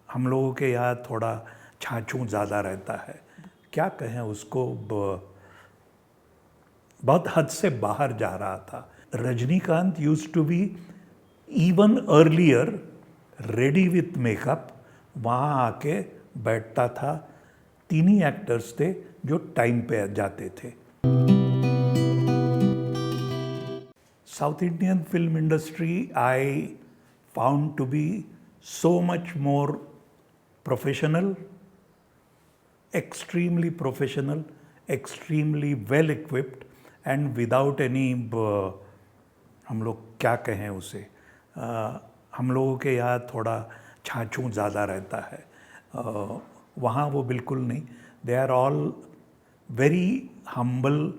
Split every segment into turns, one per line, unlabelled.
हम लोगों के यहाँ थोड़ा छाछू ज़्यादा रहता है, क्या कहें उसको, बहुत हद से बाहर जा रहा था। Rajinikanth used to be even earlier ready with makeup, वहाँ आके बैठता था। तीन ही एक्टर्स थे जो टाइम पे जाते थे। South Indian film industry I found to be so much more professional, extremely professional, extremely well equipped and without any हम लोग क्या कहें उसे, हम लोगों के यहाँ थोड़ा छाछू ज़्यादा रहता है, वहाँ वो बिल्कुल नहीं। They are all very humble,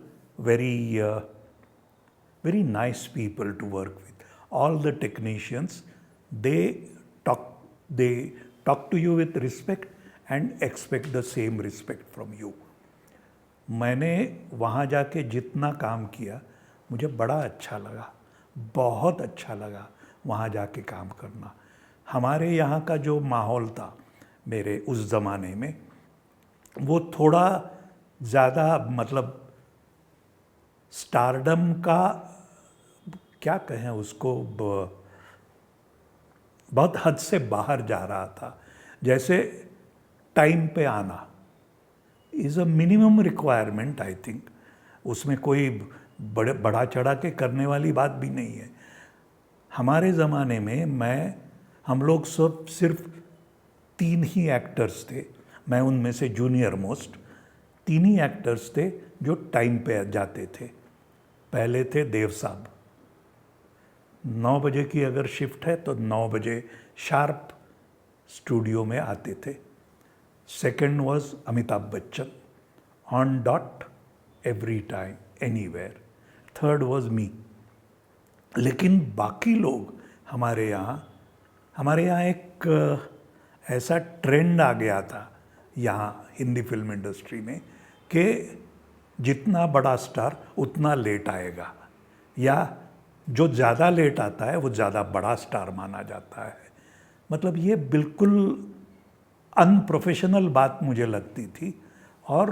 very nice people to work with. All the technicians, they talk to you with respect and expect the same respect from you. मैंने वहाँ जाके जितना काम किया मुझे बड़ा अच्छा लगा, बहुत अच्छा लगा वहाँ जाके काम करना। हमारे यहाँ का जो माहौल था मेरे उस ज़माने में, वो थोड़ा ज़्यादा मतलब स्टारडम का क्या कहें उसको, बहुत हद से बाहर जा रहा था। जैसे टाइम पे आना is a minimum requirement, I think. उसमें कोई बढ़ा चढ़ा के करने वाली बात भी नहीं है। हमारे ज़माने में हम लोग सब सिर्फ तीन ही एक्टर्स थे, मैं उनमें से जूनियर मोस्ट। तीन ही एक्टर्स थे जो टाइम पे जाते थे। पहले थे देव साहब, 9 बजे की अगर शिफ्ट है तो 9 बजे शार्प स्टूडियो में आते थे। Second was Amitabh Bachchan, on dot, every time, anywhere. Third was me. लेकिन बाकी लोग हमारे यहाँ एक ऐसा ट्रेंड आ गया था यहाँ हिंदी फिल्म इंडस्ट्री में कि जितना बड़ा स्टार उतना लेट आएगा, या जो ज़्यादा लेट आता है वो ज़्यादा बड़ा स्टार माना जाता है। मतलब ये बिल्कुल अनप्रोफेशनल बात मुझे लगती थी। और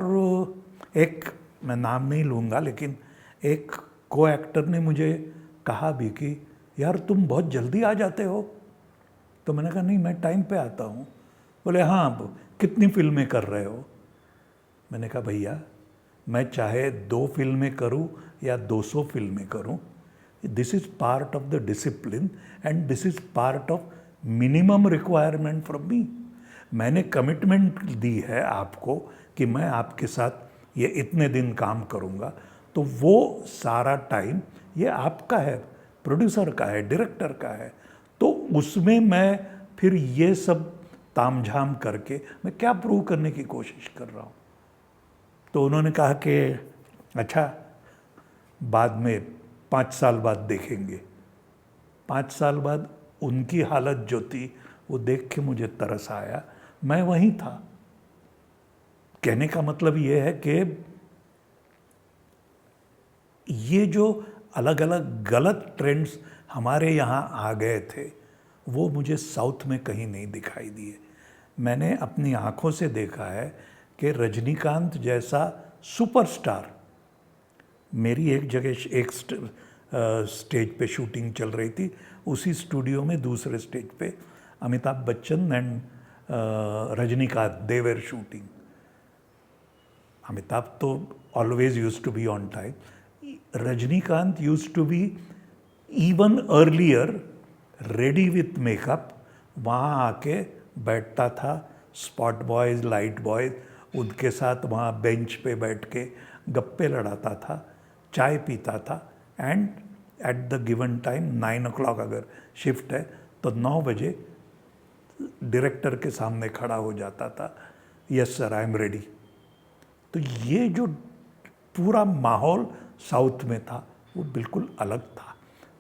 एक, मैं नाम नहीं लूँगा, लेकिन एक को एक्टर ने मुझे कहा भी कि यार तुम बहुत जल्दी आ जाते हो। तो मैंने कहा नहीं, मैं टाइम पे आता हूँ। बोले हाँ, कितनी फिल्में कर रहे हो? मैंने कहा भैया, मैं चाहे 2 फिल्में करूँ या 200 फिल्में करूँ, this is part of the discipline and this is part of minimum requirement from me. मैंने कमिटमेंट दी है आपको कि मैं आपके साथ ये इतने दिन काम करूँगा, तो वो सारा टाइम ये आपका है, प्रोड्यूसर का है, डायरेक्टर का है। तो उसमें मैं फिर ये सब तामझाम करके मैं क्या प्रूव करने की कोशिश कर रहा हूँ? तो उन्होंने कहा कि अच्छा, बाद में 5 साल बाद देखेंगे। 5 साल बाद उनकी हालत जो थी वो देख के मुझे तरस आया। मैं वहीं था। कहने का मतलब ये है कि ये जो अलग अलग गलत ट्रेंड्स हमारे यहाँ आ गए थे, वो मुझे साउथ में कहीं नहीं दिखाई दिए। मैंने अपनी आँखों से देखा है कि रजनीकांत जैसा सुपरस्टार, मेरी एक जगह एक स्टेज पे शूटिंग चल रही थी, उसी स्टूडियो में दूसरे स्टेज पे Amitabh Bachchan and Rajinikanth, they were shooting. Amitabh तो always used to be on time. Rajinikanth used to be even earlier ready with makeup, वहाँ आके बैठता था। स्पॉट बॉयज़, लाइट बॉयज़, उनके साथ वहाँ बेंच पे बैठ के गप्पे लड़ाता था, चाय पीता था। And at the given time 9 o'clock अगर शिफ्ट है तो 9 बजे डायरेक्टर के सामने खड़ा हो जाता था, yes sir, I am ready. तो ये जो पूरा माहौल साउथ में था वो बिल्कुल अलग था।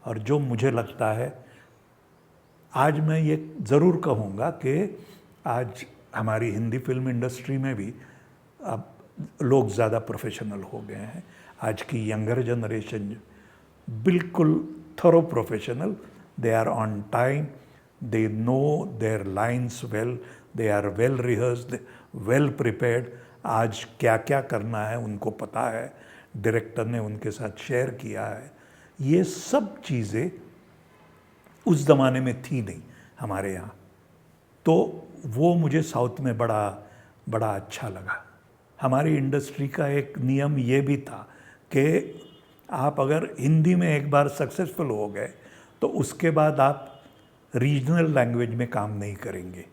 और जो मुझे लगता है, आज मैं ये ज़रूर कहूँगा कि आज हमारी हिंदी फिल्म इंडस्ट्री में भी अब लोग ज़्यादा प्रोफेशनल हो गए हैं। आज की यंगर जनरेशन बिल्कुल thorough professional, they are on time, they know their lines well, they are well rehearsed, well prepared. आज क्या क्या करना है उनको पता है, डायरेक्टर ने उनके साथ शेयर किया है। ये सब चीज़ें उस ज़माने में थी नहीं हमारे यहाँ, तो वो मुझे साउथ में बड़ा बड़ा अच्छा लगा। हमारी इंडस्ट्री का एक नियम ये भी था कि आप अगर हिंदी में एक बार सक्सेसफुल हो गए तो उसके बाद आप रीजनल लैंग्वेज में काम नहीं करेंगे,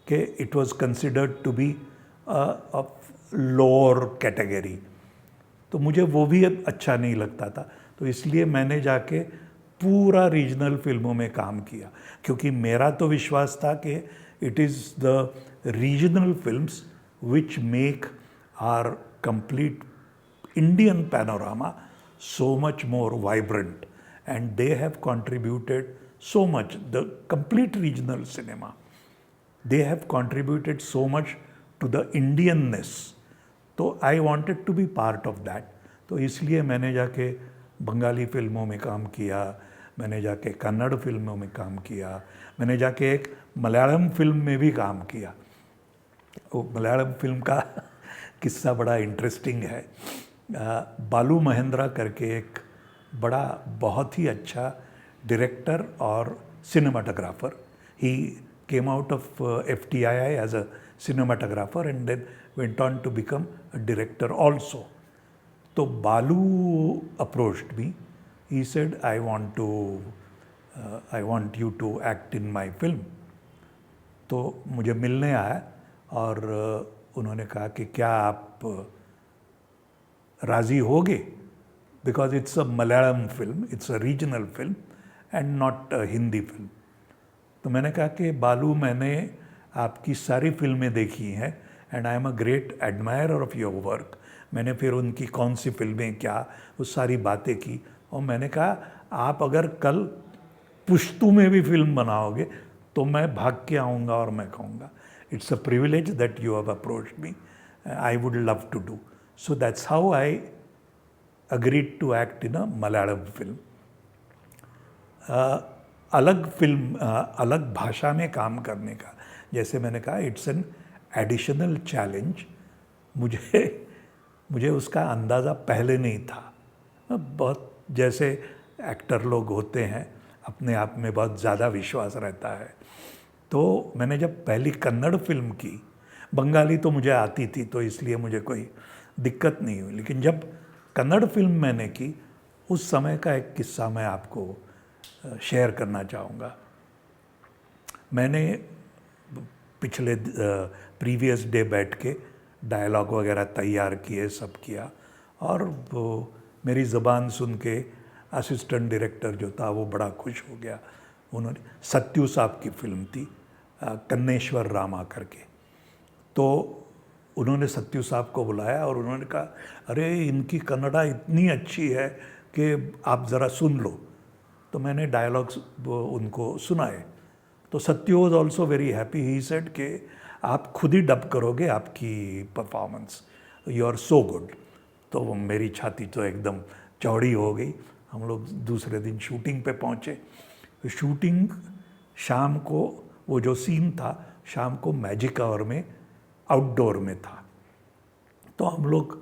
कि it was considered to be a lower category. तो मुझे वो भी अच्छा नहीं लगता था, तो इसलिए मैंने जाके पूरा रीजनल फिल्मों में काम किया, क्योंकि मेरा तो विश्वास था कि it is the regional films which make our complete Indian panorama so much more vibrant, and they have contributed so much, the complete regional cinema, they have contributed so much to the Indianness. तो I wanted to be part of that. तो इसलिए मैंने जाके बंगाली फिल्मों में काम किया, मैंने जाके कन्नड़ फिल्मों में काम किया, मैंने जाके एक मलयालम फिल्म में भी काम किया। वो मलयालम फिल्म का किस्सा बड़ा इंटरेस्टिंग है। बालू महेंद्रा करके एक बड़ा बहुत ही अच्छा डायरेक्टर और cinematographer, he came out of FTII as a cinematographer and then went on to become a director also. तो Balu approached me, he said I want you to act in my film. तो मुझे मिलने आया और उन्होंने कहा कि क्या आप राज़ी होगे, because it's a Malayalam film, it's a regional film and not a Hindi film. तो मैंने कहा कि बालू, मैंने आपकी सारी फिल्में देखी हैं and I am a great admirer of your work. मैंने फिर उनकी कौन सी फिल्में क्या, वो सारी बातें की, और मैंने कहा आप अगर कल पुश्तू में भी फिल्म बनाओगे तो मैं भाग के आऊँगा और मैं कहूँगा it's a privilege that you have approached me. I would love to do. So that's how I agreed to act in a Malayalam film. अलग फिल्म, अलग भाषा में काम करने का, जैसे मैंने कहा, इट्स एन एडिशनल चैलेंज। मुझे उसका अंदाज़ा पहले नहीं था। बहुत जैसे एक्टर लोग होते हैं, अपने आप में बहुत ज़्यादा विश्वास रहता है। तो मैंने जब पहली कन्नड़ फिल्म की, बंगाली तो मुझे आती थी तो इसलिए मुझे कोई दिक्कत नहीं हुई, लेकिन जब कन्नड़ फिल्म मैंने की, उस समय का एक किस्सा मैं आपको शेयर करना चाहूँगा। मैंने पिछले प्रीवियस डे बैठ के डायलॉग वगैरह तैयार किए, सब किया, और वो मेरी ज़बान सुन के असिस्टेंट डायरेक्टर जो था वो बड़ा खुश हो गया। उन्होंने, सत्यू साहब की फिल्म थी कन्नेश्वर रामा करके, तो उन्होंने सत्यू साहब को बुलाया और उन्होंने कहा, अरे इनकी कन्नड़ा इतनी अच्छी है कि आप ज़रा सुन लो। तो मैंने डायलॉग्स उनको सुनाए, तो Sathyu was also very happy. He said कि आप खुद ही डब करोगे आपकी performance, you are so good. तो मेरी छाती तो एकदम चौड़ी हो गई। हम लोग दूसरे दिन शूटिंग पे पहुँचे। शूटिंग शाम को, वो जो सीन था शाम को मैजिक आवर में आउटडोर में था, तो हम लोग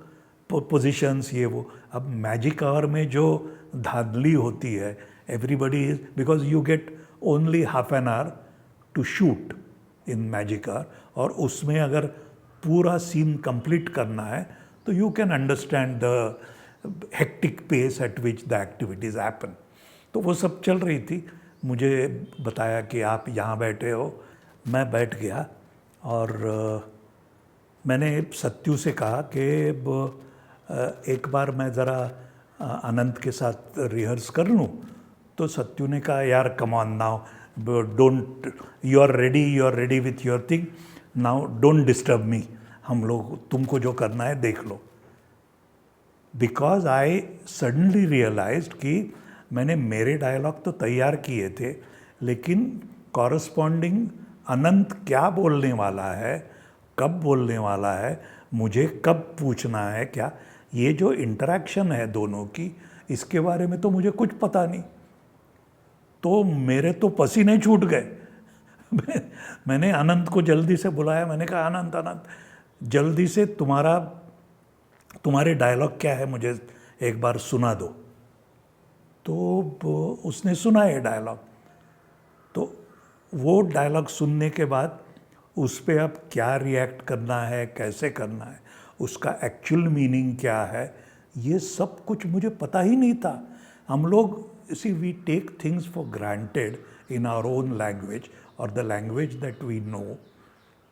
पोजीशंस ये वो, अब मैजिक आवर में जो धांधली होती है, everybody is, because you get only half an hour to shoot in magic hour, और उसमें अगर पूरा सीन कंप्लीट करना है तो you can understand the hectic pace at which the activities happen. तो वो सब चल रही थी। मुझे बताया कि आप यहाँ बैठे हो। मैं बैठ गया और मैंने सत्यू से कहा कि एक बार मैं ज़रा अनंत के साथ रिहर्स कर लूँ। तो सत्यू ने कहा, यार come on now, don't, you are ready with your thing, now don't disturb me, हम लोग, तुमको जो करना है देख लो। बिकॉज आई सडनली रियलाइज्ड कि मैंने मेरे डायलॉग तो तैयार किए थे, लेकिन कॉरस्पॉन्डिंग अनंत क्या बोलने वाला है, कब बोलने वाला है, मुझे कब पूछना है क्या, ये जो इंटरेक्शन है दोनों की, इसके बारे में तो मुझे कुछ पता नहीं। तो मेरे तो पसीने छूट गए। मैंने अनंत को जल्दी से बुलाया, मैंने कहा अनंत अनंत जल्दी से तुम्हारे डायलॉग क्या है मुझे एक बार सुना दो। तो उसने सुना ये डायलॉग। तो वो डायलॉग सुनने के बाद उस पर अब क्या रिएक्ट करना है, कैसे करना है, उसका एक्चुअल मीनिंग क्या है, ये सब कुछ मुझे पता ही नहीं था। हम लोग we take things for granted in our own language और the language that we know,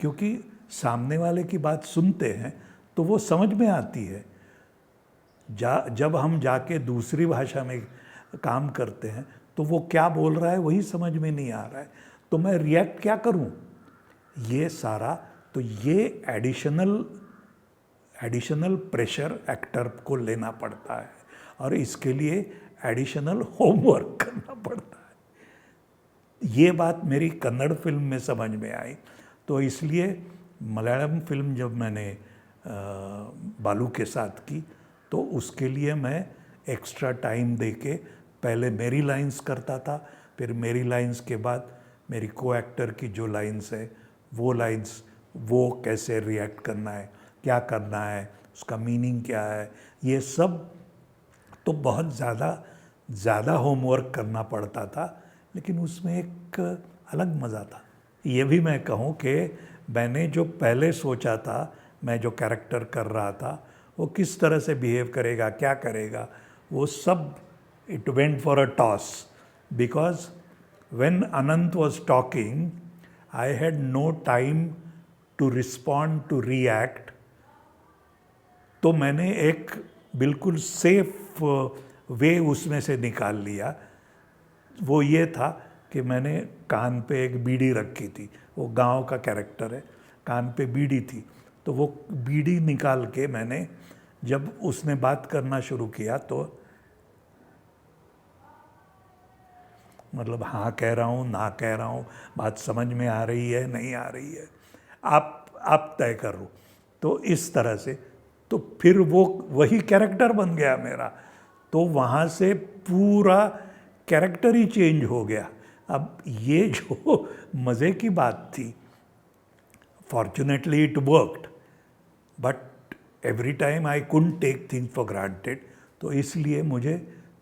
क्योंकि सामने वाले की बात सुनते हैं तो वो समझ में आती है। जब हम जाके दूसरी भाषा में काम करते हैं तो वो क्या बोल रहा है वही समझ में नहीं आ रहा है, तो मैं रिएक्ट क्या करूं, ये सारा। तो ये एडिशनल प्रेशर एक्टर को लेना पड़ता है और इसके लिए एडिशनल होमवर्क करना पड़ता है। ये बात मेरी कन्नड़ फिल्म में समझ में आई। तो इसलिए मलयालम फिल्म जब मैंने बालू के साथ की तो उसके लिए मैं एक्स्ट्रा टाइम देके पहले मेरी लाइंस करता था, फिर मेरी लाइंस के बाद मेरी को एक्टर की जो लाइंस है वो लाइंस, वो कैसे रिएक्ट करना है, क्या करना है, उसका मीनिंग क्या है, ये सब तो बहुत ज़्यादा होमवर्क करना पड़ता था, लेकिन उसमें एक अलग मज़ा था। ये भी मैं कहूँ कि मैंने जो पहले सोचा था, मैं जो कैरेक्टर कर रहा था वो किस तरह से बिहेव करेगा, क्या करेगा, वो सब it went for a toss, because when Anant was talking I had no time to respond to react. तो मैंने एक बिल्कुल सेफ वे उसमें से निकाल लिया। वो ये था कि मैंने कान पे एक बीड़ी रखी थी, वो गांव का कैरेक्टर है, कान पे बीड़ी थी, तो वो बीड़ी निकाल के मैंने, जब उसने बात करना शुरू किया तो मतलब हाँ कह रहा हूँ, ना कह रहा हूँ, बात समझ में आ रही है, नहीं आ रही है, आप तय करो। तो इस तरह से तो फिर वो वही कैरेक्टर बन गया मेरा। तो वहाँ से पूरा कैरेक्टर ही चेंज हो गया। अब ये जो मज़े की बात थी, fortunately it worked, but every time I couldn't take things for granted. तो इसलिए मुझे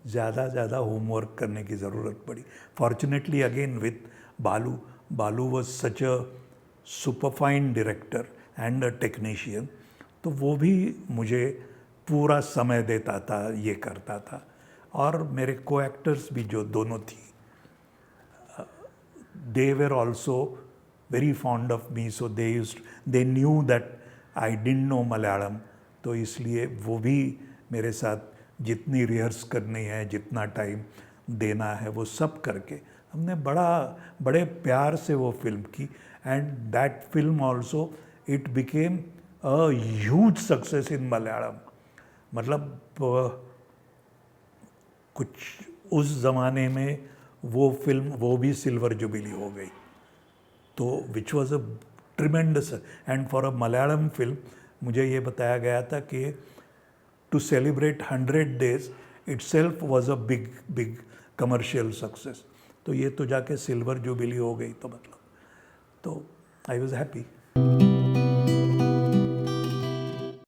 ज़्यादा होमवर्क करने की ज़रूरत पड़ी। Fortunately again with Balu was such a superfine director and a technician, तो वो भी मुझे पूरा समय देता था, ये करता था। और मेरे को एक्टर्स भी जो दोनों थी, they were also very fond of me, so they knew that I didn't know Malayalam, तो इसलिए वो भी मेरे साथ जितनी रिहर्स करनी है, जितना टाइम देना है, वो सब करके हमने बड़े प्यार से वो फिल्म की। And that film also it became a huge success in Malayalam. मतलब कुछ उस ज़माने में वो फिल्म, वो भी सिल्वर जुबिली हो गई, तो which was a tremendous. And for a Malayalam film मुझे ये बताया गया था कि to celebrate 100 days itself was a big commercial success. तो ये तो जाके सिल्वर जुबिली हो गई, तो मतलब तो आई वॉज हैप्पी।